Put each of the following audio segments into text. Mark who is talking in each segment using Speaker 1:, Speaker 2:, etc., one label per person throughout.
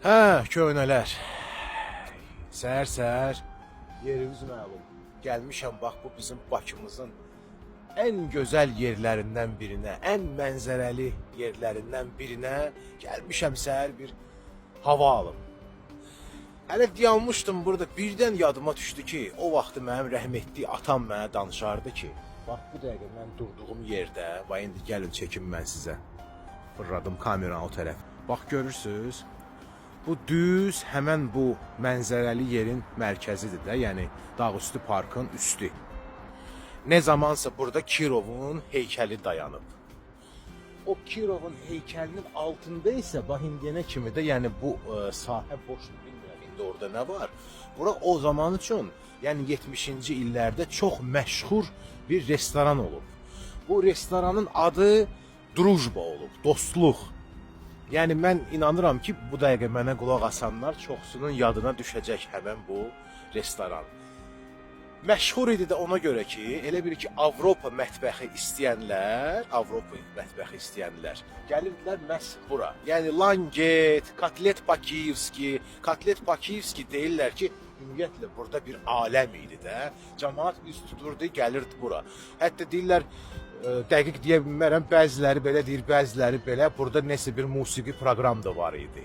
Speaker 1: Hə, köynələr. Səhər-səhər yerimiz məlum. Gəlmişəm bax bu bizim Bakımızın ən gözəl yerlərindən birinə, ən mənzərəli yerlərindən birinə gəlmişəm səhər bir hava alım. Hələ dayanmışdım burada, birdən yadıma düşdü ki, o vaxtı mənim rəhmətli atam mənə danışardı ki, bax bu dəqiqə mən durduğum yerdə, bax indi gəlin çəkim mən sizə. Fırladım kameranı o tərəf. Bax görürsüz? Bu düz həmən bu mənzərəli yerin mərkəzidir də, yəni Dağüstü Parkın üstü. Ne zamansa burada Kirovun heykəli dayanıb. O Kirovun heykəlinin altında isə bax indiyənə kimi də, yəni bu sahə boşdur, bilmirəm indi orada nə var. Bura o zaman üçün, yəni 70-ci illərdə çox məşhur bir restoran olub. Bu restoranın adı Drujba olub, dostluq. Yəni mən inanıram ki, bu dəqiqə mənə qulaq asanlar çoxsunun yadına düşəcək həmən bu restoran. Məşhur idi də ona görə ki, elə bir ki Avropa mətbəxi istəyənlər, gəlirdilər məhz bura. Yəni Langet, Kotlet Bakiyevski deyirlər ki, ümumiyyətlə burada bir aləm idi də. Cəmaət üst tuturdu, gəlirdi bura. Hətta deyirlər, dəqiq deyə bilmərəm, bəziləri belə deyir, bəziləri belə, burada nəsə bir musiqi proqram da var idi.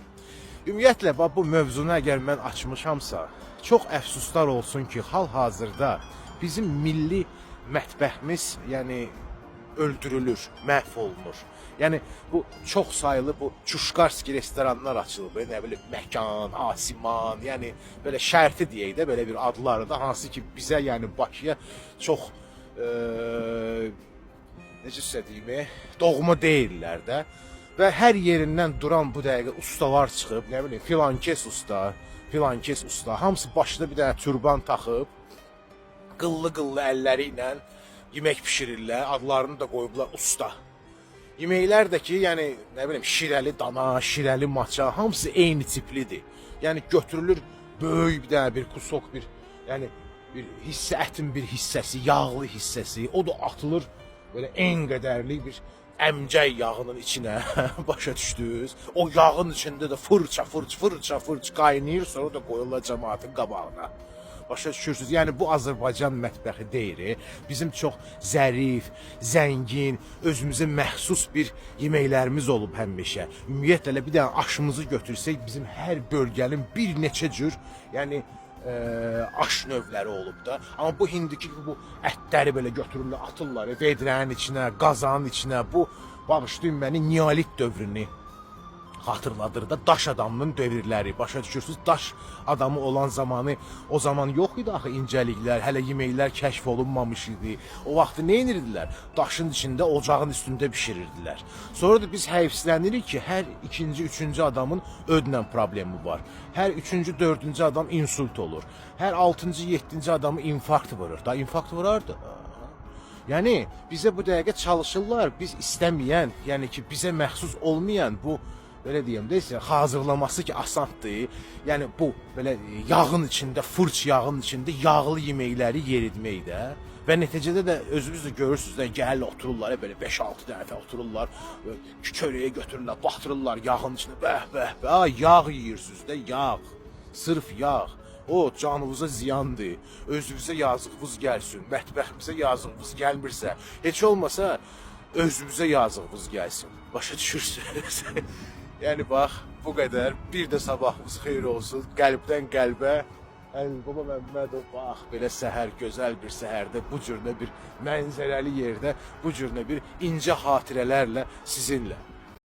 Speaker 1: Ümumiyyətlə, bu mövzunu əgər mən açmışamsa, çox əfsuslar olsun ki, hal-hazırda bizim milli mətbəximiz, yəni öldürülür, məhv olunur. Yəni bu çox sayılı bu Çuşkarski restoranlar açılıb, nə bilim Məkan, Asiman, yəni belə şərti deyək də, belə bir adları da, hansı ki bizə, yəni Bakıya çox necə söyləyim, doğma deyirlər də. Və hər yerindən duran bu dəqiqə ustalar çıxıb, nə bilim, filankes usta, hamısı başında bir dənə türban taxıb, qıllı-qıllı əlləri ilə yemək pişirirlər, adlarını da qoyublar usta. Yeməklər də ki, yəni, nə bilim, şirəli dana, şirəli maça, hamısı eyni tiplidir. Yəni, götürülür böyük bir dənə bir kusok, yəni, bir hissə, ətin bir hissəsi, yağlı hissəsi, o da atılır böyle en qədərli bir əmcək yağının içinə, başa düşdünüz? O yağın içində də fırça qaynayır, sonra da qoyurlar cəmaatın qabağına. Başa düşürsünüz? Yəni bu Azərbaycan mətbəxi deyil. Bizim çox zərif, zəngin, özümüzə məxsus bir yeməklərimiz olub həmişə. Ümumiyyətlə bir dənə aşımızı götürsək, bizim hər bölgənin bir neçə cür, yəni aş növləri olub da. Amma bu hindiki bu ətləri belə götürürlər, atırlar vedrənin içinə, qazanın içinə. Bu bağışlayın məni Neolit dövrünü xatırladır da, daş adamının dövrləri. Başa düşürsünüz? Daş adamı olan zamanı, o zaman yox idi axı incəliklər, hələ yeməklər kəşf olunmamış idi. O vaxtı nə edirdilər? Daşın içində, ocağın üstündə bişirirdilər. Sonra da biz həvslənirik ki, hər ikinci, üçüncü adamın ödlə problemi var. Hər üçüncü, dördüncü adam insult olur. Hər altıncı, yeddinci adamı infarkt vurur. Da infarkt vurardı. Yəni bizə bu dəqiqə çalışırlar, biz istəməyən, yəni ki bizə məxsus olmayan bu belə deyim deyirsə, hazırlaması ki asandır. Yəni bu belə yağın içində, fırç yağın içində yağlı yeməkləri yeritmək də. Və nəticədə də özünüz də görürsünüz də, gəlirlər otururlar, belə 5-6 dəfə otururlar, çörəyə götürürlər, batırırlar yağın içində, bəh, yağ yeyirsiniz də, yağ, sırf yağ. O canınıza ziyandır, özünüzə yazığınız gəlsin, mətbəximizə yazığınız gəlmirsə, heç olmasa özümüzə yazığınız gəlsin. Başa düşürsünüz? Yəni bax, bu qədər. Bir də sabahımız xeyir olsun. Qəlbdən qəlbə. Baba Məmmədov, bax, belə səhər, gözəl bir səhərdə, bu cürünə bir mənzərəli yerdə, bu cürünə bir incə xatirələrlə sizinlə.